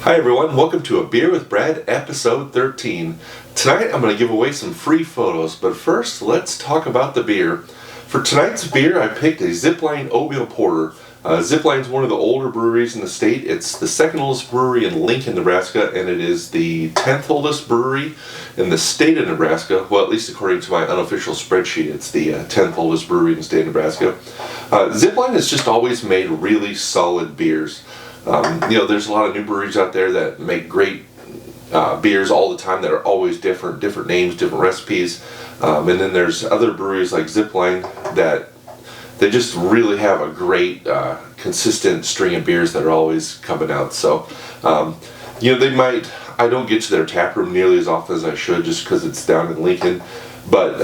Hi everyone, welcome to A Beer with Brad, episode 13. Tonight I'm going to give away some free photos, but first let's talk about the beer. For tonight's beer I picked a Zipline Oatmeal Porter. Zipline is one of the older breweries in the state. It's the second oldest brewery in Lincoln, Nebraska, and it is the 10th oldest brewery in the state of Nebraska. Well, at least according to my unofficial spreadsheet, it's the 10th oldest brewery in the state of Nebraska. Zipline has just always made really solid beers. There's a lot of new breweries out there that make great beers all the time that are always different names, different recipes. And then there's other breweries like Zipline that they just really have a great consistent string of beers that are always coming out. So, I don't get to their tap room nearly as often as I should just because it's down in Lincoln. But,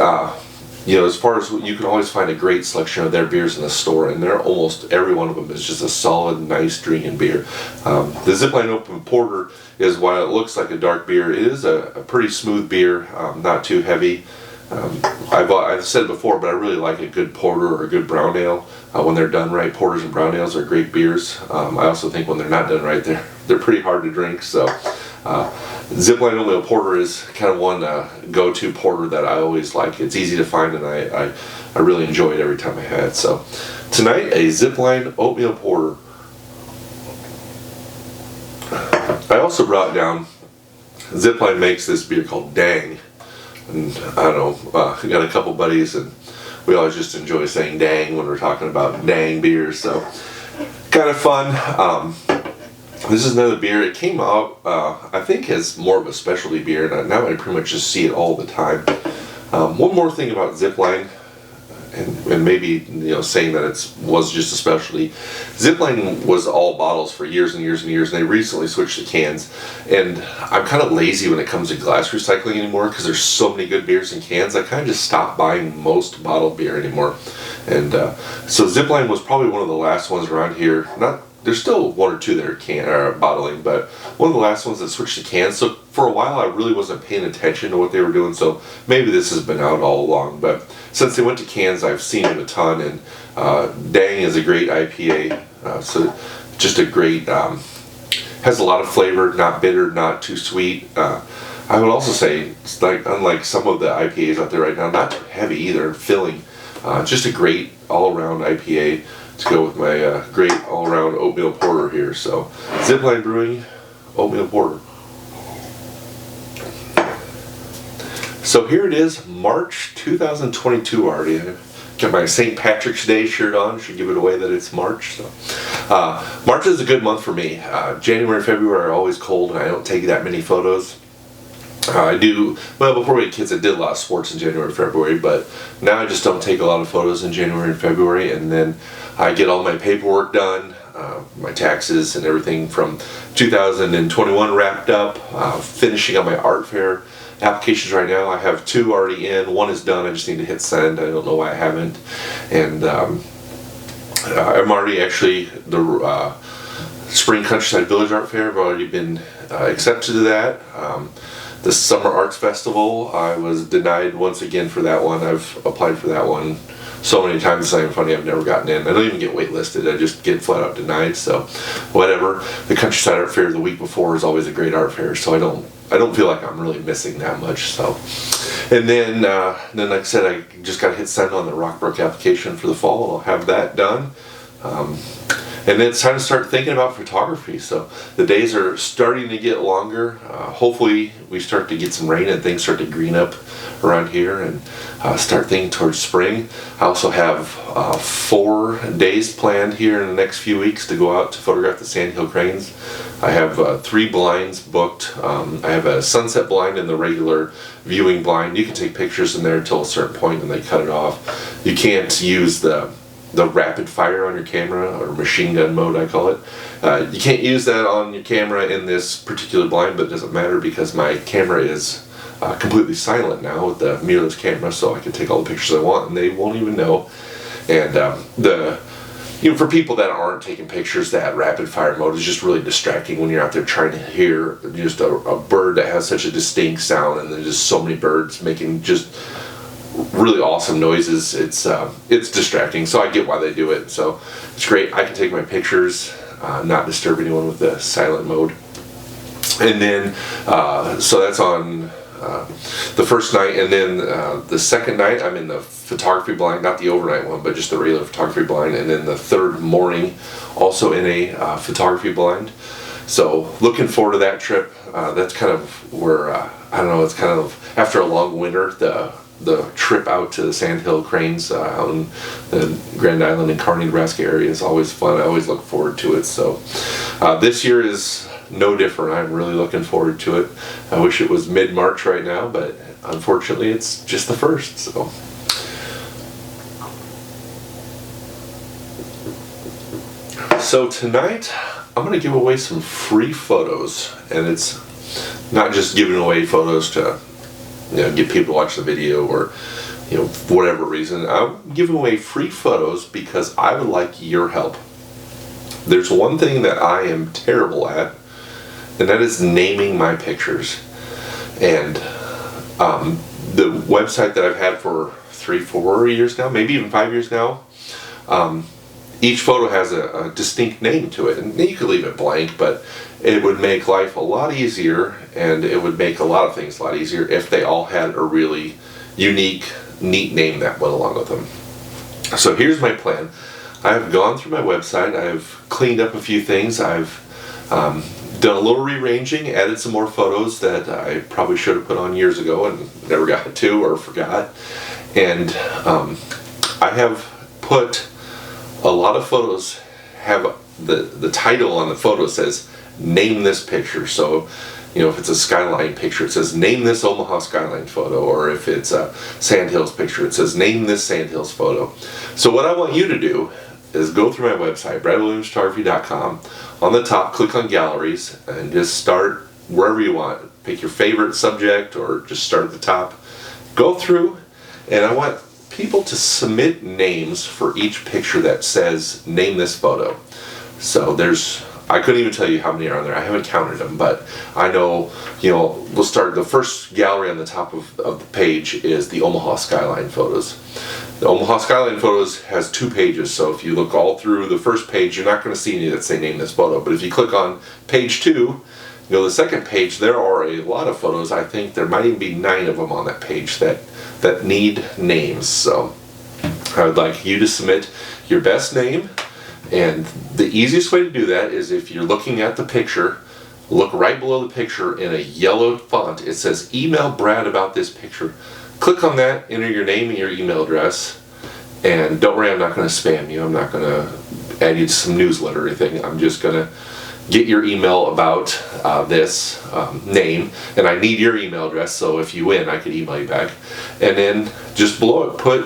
as far as you can always find a great selection of their beers in the store, and almost every one of them is just a solid, nice drinking beer. The Zipline Oatmeal Porter is, while it looks like a dark beer, it is a pretty smooth beer, not too heavy. I've said it before, but I really like a good porter or a good brown ale when they're done right. Porters and brown ales are great beers. I also think when they're not done right, they're pretty hard to drink. So Zipline Oatmeal Porter is kind of one go-to porter that I always like. It's easy to find, and I really enjoy it every time I have it. So tonight, a Zipline Oatmeal Porter. I also brought down, Zipline makes this beer called Dang. And I don't know, I got a couple buddies and we always just enjoy saying dang when we're talking about dang beers, so kind of fun. This is another beer. It came out, I think, as more of a specialty beer, and now I pretty much just see it all the time. One more thing about Zipline, and maybe saying that it was just a specialty. Zipline was all bottles for years and years and years, and they recently switched to cans. And I'm kind of lazy when it comes to glass recycling anymore because there's so many good beers in cans. I kind of just stopped buying most bottled beer anymore. And so Zipline was probably one of the last ones around here. There's still one or two that are bottling, but one of the last ones that switched to cans. So for a while I really wasn't paying attention to what they were doing, so maybe this has been out all along. But since they went to cans, I've seen it a ton, and Dang is a great IPA. So just a great, has a lot of flavor, not bitter, not too sweet. I would also say, it's unlike some of the IPAs out there right now, not too heavy either, filling. Just a great all-around IPA to go with my great all-around oatmeal porter here. So Zipline Brewing Oatmeal Porter. So here it is, March 2022 already. I got my St. Patrick's Day shirt on. Should give it away that it's March. So March is a good month for me. January and February are always cold, and I don't take that many photos. Before we had kids, I did a lot of sports in January and February, but now I just don't take a lot of photos in January and February, and then I get all my paperwork done, my taxes and everything from 2021 wrapped up, finishing on my art fair applications right now. I have 2 already in, 1 is done, I just need to hit send. I don't know why I haven't. And I'm already actually, the Spring Countryside Village Art Fair, I've already been accepted to that. The Summer Arts Festival, I was denied once again for that one. I've applied for that one so many times, it's not even funny, I've never gotten in. I don't even get waitlisted, I just get flat out denied, so whatever. The Countryside Art Fair the week before is always a great art fair, so I don't feel like I'm really missing that much. So, and then like I said, I just got to hit send on the Rockbrook application for the fall. I'll have that done. And then it's time to start thinking about photography. So the days are starting to get longer. Hopefully we start to get some rain and things start to green up around here and start thinking towards spring. I also have 4 days planned here in the next few weeks to go out to photograph the Sandhill cranes. I have 3 blinds booked. I have a sunset blind and the regular viewing blind. You can take pictures in there until a certain point and they cut it off. You can't use the rapid fire on your camera, or machine gun mode I call it. You can't use that on your camera in this particular blind, but it doesn't matter because my camera is completely silent now with the mirrorless camera, so I can take all the pictures I want and they won't even know. And for people that aren't taking pictures, that rapid fire mode is just really distracting when you're out there trying to hear just a bird that has such a distinct sound, and there's just so many birds making just really awesome noises. It's distracting, so I get why they do it. So it's great. I can take my pictures, not disturb anyone with the silent mode. And then, so that's on the first night, and then the second night I'm in the photography blind, not the overnight one, but just the regular photography blind, and then the third morning also in a photography blind. So looking forward to that trip. That's kind of where, I don't know, it's kind of, after a long winter, the trip out to the Sandhill Cranes out in the Grand Island and Kearney, Nebraska area is always fun. I always look forward to it. So this year is no different. I'm really looking forward to it. I wish it was mid-March right now, but unfortunately it's just the first. So tonight I'm going to give away some free photos, and it's not just giving away photos to get people to watch the video or for whatever reason. I'm giving away free photos because I would like your help. There's one thing that I am terrible at, and that is naming my pictures. And the website that I've had for 3-4 years now, maybe even 5 years now, each photo has a distinct name to it, and you could leave it blank, but it would make life a lot easier, and it would make a lot of things a lot easier if they all had a really unique, neat name that went along with them. So here's my plan. I've gone through my website, I've cleaned up a few things, I've done a little rearranging, added some more photos that I probably should have put on years ago and never got to or forgot, and I have put a lot of photos have the title on the photo says name this picture. So if it's a skyline picture, it says name this Omaha skyline photo, or if it's a Sandhills picture, it says name this Sandhills photo. So what I want you to do is go through my website, bradwilliamsphotography.com. On the top, click on galleries and just start wherever you want. Pick your favorite subject or just start at the top. Go through, and I want people to submit names for each picture that says name this photo. So I couldn't even tell you how many are on there. I haven't counted them, but I know, we'll start. The first gallery on the top of the page is the Omaha skyline photos. The Omaha skyline photos has 2 pages, so if you look all through the first page, you're not going to see any that say name this photo. But if you click on page 2, the second page, there are a lot of photos. I think there might even be 9 of them on that page that need names. So I would like you to submit your best name, and the easiest way to do that is if you're looking at the picture, look right below the picture in a yellow font. It says email Brad about this picture. Click on that, enter your name and your email address, and don't worry, I'm not going to spam you. I'm not going to add you to some newsletter or anything. I'm just going to get your email about this name, and I need your email address, so if you win I could email you back. And then just below it put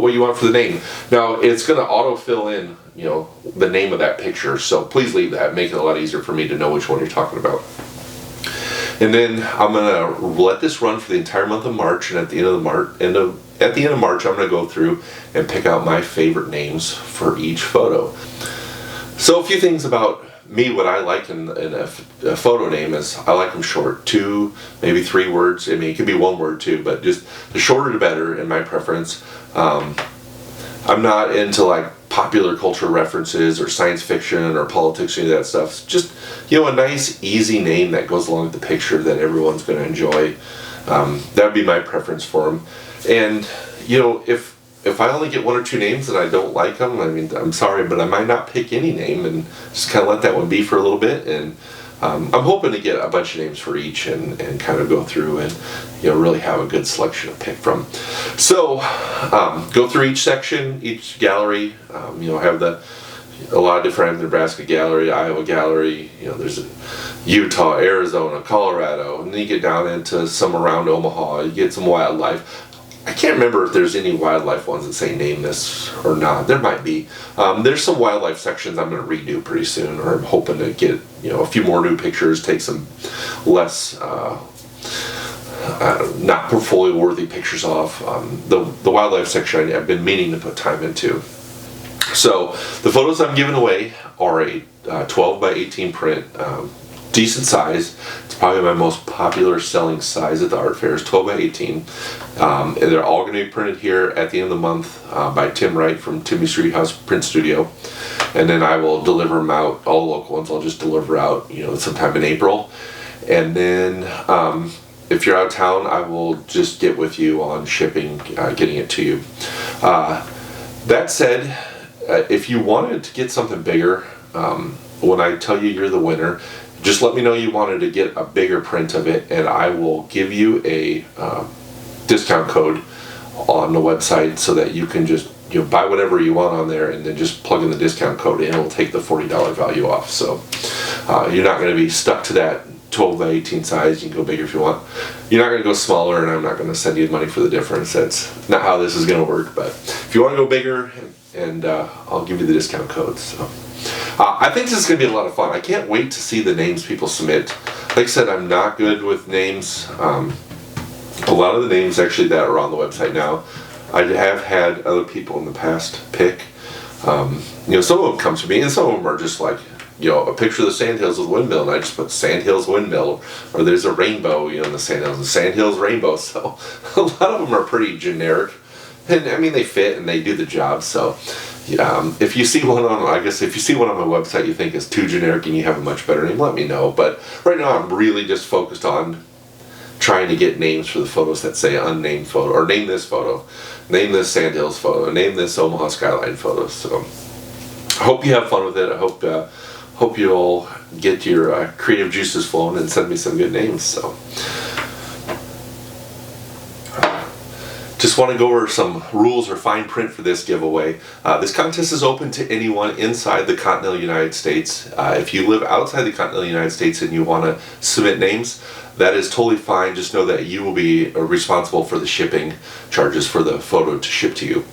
what you want for the name. Now it's going to auto fill in the name of that picture, so please leave that, make it a lot easier for me to know which one you're talking about. And then I'm going to let this run for the entire month of March, and at the end of March I'm going to go through and pick out my favorite names for each photo. So a few things about me, what I like in a photo name is I like them short, 2, maybe 3 words. I mean, it could be 1 word too, but just the shorter the better in my preference. I'm not into like popular culture references or science fiction or politics or any of that stuff. It's just, a nice easy name that goes along with the picture that everyone's going to enjoy. That would be my preference for them. And, if I only get 1 or 2 names and I don't like them, I mean, I'm sorry, but I might not pick any name and just kind of let that one be for a little bit. And I'm hoping to get a bunch of names for each and kind of go through and really have a good selection to pick from. So go through each section, each gallery. Have a lot of different Nebraska gallery, Iowa gallery. There's Utah, Arizona, Colorado, and then you get down into some around Omaha. You get some wildlife. I can't remember if there's any wildlife ones that say name this or not. There might be. There's some wildlife sections I'm going to redo pretty soon, or I'm hoping to get a few more new pictures, take some less not portfolio worthy pictures off. The wildlife section I've been meaning to put time into. So the photos I'm giving away are a 12 by 18 print, decent size. It's probably my most popular selling size at the art fairs, 12 by 18. And they're all going to be printed here at the end of the month by Tim Wright from Timmy Street House Print Studio. and then I will deliver them out. All local ones I'll just deliver out, sometime in April. And then if you're out of town, I will just get with you on shipping, getting it to you. That said, if you wanted to get something bigger, when I tell you you're the winner, just let me know you wanted to get a bigger print of it, and I will give you a discount code on the website so that you can just buy whatever you want on there, and then just plug in the discount code in. It'll take the $40 value off. So you're not going to be stuck to that 12 by 18 size. You can go bigger if you want. You're not going to go smaller, and I'm not going to send you money for the difference. That's not how this is going to work. But if you want to go bigger, and I'll give you the discount code. So I think this is going to be a lot of fun. I can't wait to see the names people submit. Like I said, I'm not good with names. A lot of the names actually that are on the website now, I have had other people in the past pick. Some of them come to me, and some of them are just like, a picture of the Sandhills with windmill, and I just put Sandhills windmill, or there's a rainbow, in the Sandhills, the Sandhills rainbow. So a lot of them are pretty generic, and I mean they fit and they do the job. So if you see one on my website you think is too generic and you have a much better name, let me know. But right now I'm really just focused on trying to get names for the photos that say unnamed photo, or name this photo, name this Sandhills photo, name this Omaha skyline photo. So I hope you have fun with it. I hope you'll get your creative juices flowing and send me some good names. So just want to go over some rules or fine print for this giveaway. This contest is open to anyone inside the continental United States. If you live outside the continental United States and you want to submit names, that is totally fine. Just know that you will be responsible for the shipping charges for the photo to ship to you.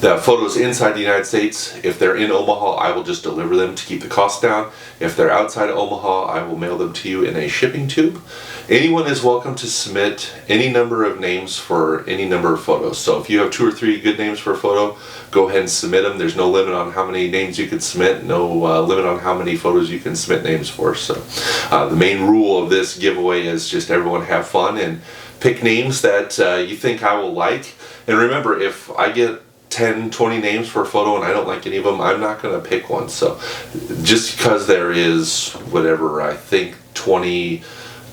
The photos inside the United States, if they're in Omaha, I will just deliver them to keep the cost down. If they're outside of Omaha, I will mail them to you in a shipping tube. Anyone is welcome to submit any number of names for any number of photos. So if you have 2 or 3 good names for a photo, go ahead and submit them. There's no limit on how many names you can submit, no limit on how many photos you can submit names for. So the main rule of this giveaway is just everyone have fun and pick names that you think I will like. And remember, if I get 10, 20 names for a photo and I don't like any of them, I'm not going to pick one. So just because there is whatever, I think 20,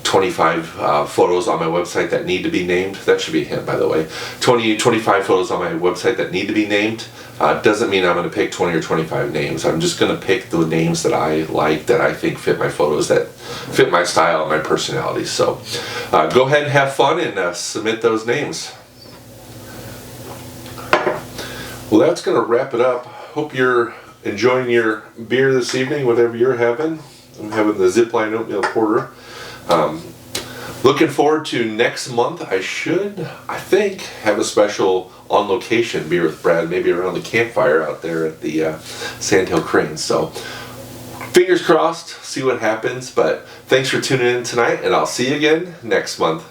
25 photos on my website that need to be named, that should be a hint by the way, 20, 25 photos on my website that need to be named, doesn't mean I'm going to pick 20 or 25 names. I'm just going to pick the names that I like, that I think fit my photos, that fit my style and my personality. So go ahead and have fun and submit those names. Well, that's going to wrap it up. Hope you're enjoying your beer this evening, whatever you're having. I'm having the Zipline Oatmeal Porter. Looking forward to next month. I think, have a special on location beer with Brad, maybe around the campfire out there at the Sandhill Cranes. So fingers crossed, see what happens. But thanks for tuning in tonight, and I'll see you again next month.